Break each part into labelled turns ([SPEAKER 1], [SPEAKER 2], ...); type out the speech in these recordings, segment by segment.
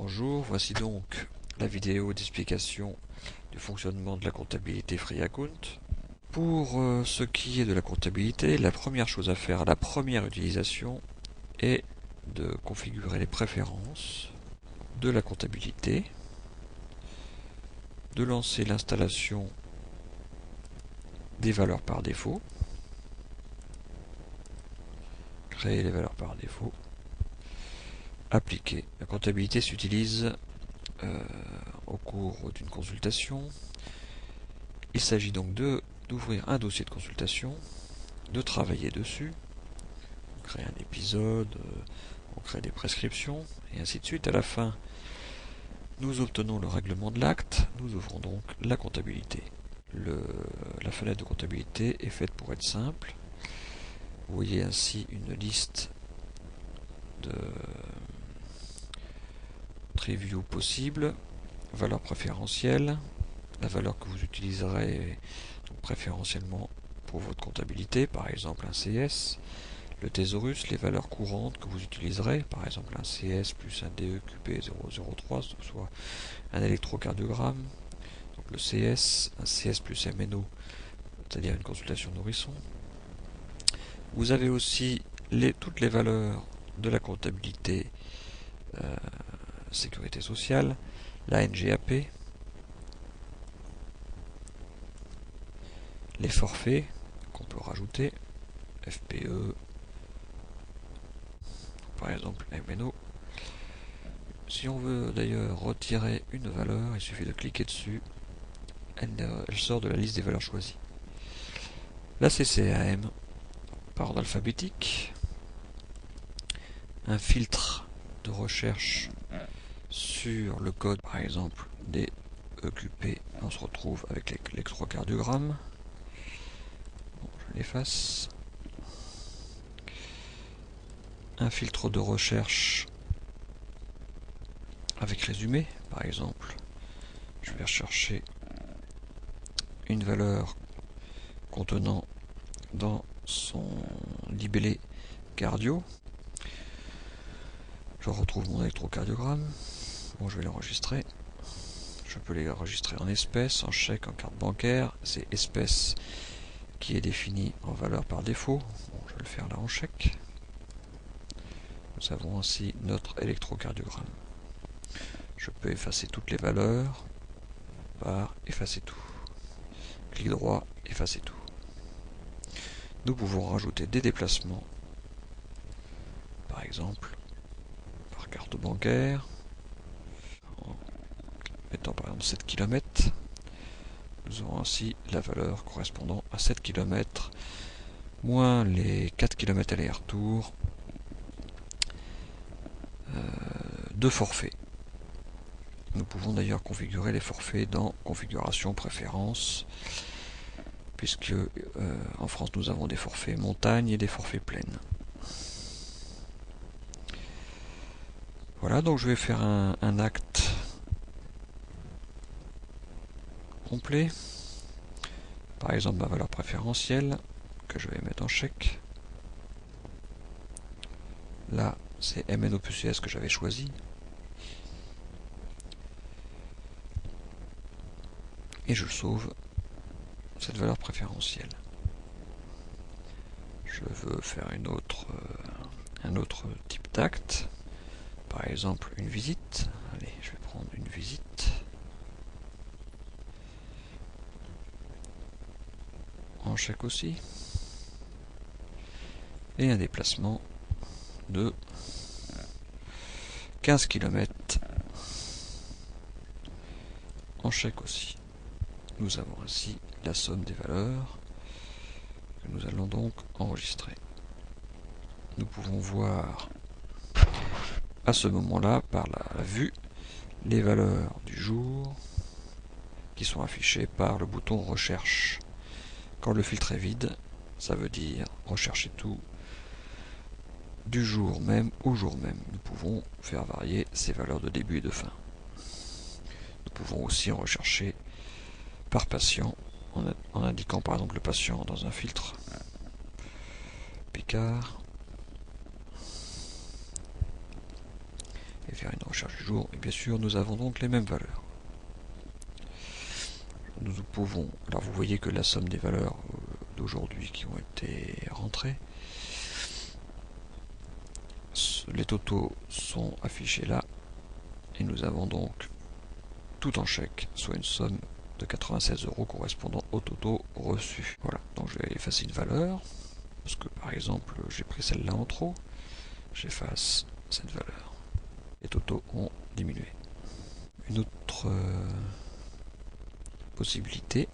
[SPEAKER 1] Bonjour, voici donc la vidéo d'explication du fonctionnement de la comptabilité FreeAccount. Pour ce qui est de la comptabilité, la première chose à faire à la première utilisation est de configurer les préférences de la comptabilité, de lancer l'installation des valeurs par défaut, créer les valeurs par défaut, appliquer. La comptabilité s'utilise au cours d'une consultation. Il s'agit donc d'ouvrir un dossier de consultation, de travailler dessus, on crée un épisode, on crée des prescriptions, et ainsi de suite. À la fin, nous obtenons le règlement de l'acte, nous ouvrons donc la comptabilité. La fenêtre de comptabilité est faite pour être simple. Vous voyez ainsi une liste de preview possibles, valeurs préférentielles, la valeur que vous utiliserez donc préférentiellement pour votre comptabilité, par exemple un CS, le thésaurus, les valeurs courantes que vous utiliserez, par exemple un CS plus un DEQP003, soit un électrocardiogramme, donc le CS, un CS plus MNO, c'est-à-dire une consultation nourrisson. Vous avez aussi toutes les valeurs de la comptabilité sécurité sociale, la NGAP, les forfaits qu'on peut rajouter, FPE, par exemple MNO. Si on veut d'ailleurs retirer une valeur, il suffit de cliquer dessus, elle sort de la liste des valeurs choisies. La CCAM par ordre alphabétique, un filtre de recherche sur le code, par exemple des EQP, on se retrouve avec l'électrocardiogramme. Bon, je l'efface. Un filtre de recherche avec résumé, par exemple, je vais rechercher une valeur contenant dans son libellé cardio. Je retrouve mon électrocardiogramme. Bon, je vais l'enregistrer. Je peux les enregistrer en espèces, en chèque, en carte bancaire. C'est espèce qui est définie en valeur par défaut. Bon, je vais le faire là en chèque. Nous avons ainsi notre électrocardiogramme. Je peux effacer toutes les valeurs par effacer tout. Clic droit, effacer tout. Nous pouvons rajouter des déplacements, par exemple par carte bancaire, en mettant par exemple 7 km. Nous aurons ainsi la valeur correspondant à 7 km moins les 4 km aller-retour de forfait. Nous pouvons d'ailleurs configurer les forfaits dans configuration préférences, puisque en France nous avons des forfaits montagne et des forfaits plaines. Voilà, donc je vais faire un acte complet. Par exemple ma valeur préférentielle que je vais mettre en chèque. Là c'est MNO plus CS que j'avais choisi. Et je sauve cette valeur préférentielle. Je veux faire un autre type d'acte. Par exemple une visite. Allez, je vais prendre une visite. En chèque aussi. Et un déplacement de 15 km en chèque aussi. Nous avons ainsi la somme des valeurs que nous allons donc enregistrer. Nous pouvons voir à ce moment-là, par la vue, les valeurs du jour qui sont affichées par le bouton recherche. Quand le filtre est vide, ça veut dire rechercher tout du jour même au jour même. Nous pouvons faire varier ces valeurs de début et de fin. Nous pouvons aussi en rechercher par patient en indiquant par exemple le patient dans un filtre. Picard. vais faire une recherche du jour, et bien sûr nous avons donc les mêmes valeurs. Nous pouvons, alors vous voyez que la somme des valeurs d'aujourd'hui qui ont été rentrées, les totaux sont affichés là, et nous avons donc tout en chèque, soit une somme de 96 € correspondant aux totaux reçus. Voilà, donc je vais effacer une valeur, parce que par exemple j'ai pris celle-là en trop, j'efface cette valeur. Les totaux ont diminué. Une autre possibilité,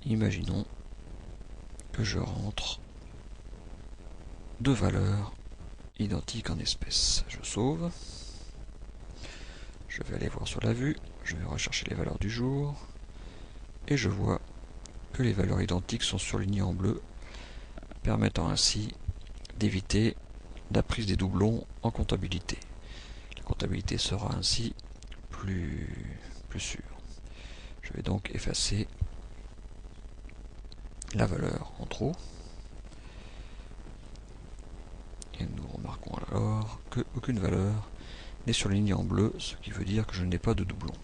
[SPEAKER 1] imaginons que je rentre deux valeurs identiques en espèces. Je sauve, je vais aller voir sur la vue, je vais rechercher les valeurs du jour, et je vois que les valeurs identiques sont surlignées en bleu, permettant ainsi d'éviter la prise des doublons en comptabilité. La comptabilité sera ainsi plus sûre. Je vais donc effacer la valeur en trop. Et nous remarquons alors qu'aucune valeur n'est surlignée en bleu, ce qui veut dire que je n'ai pas de doublon.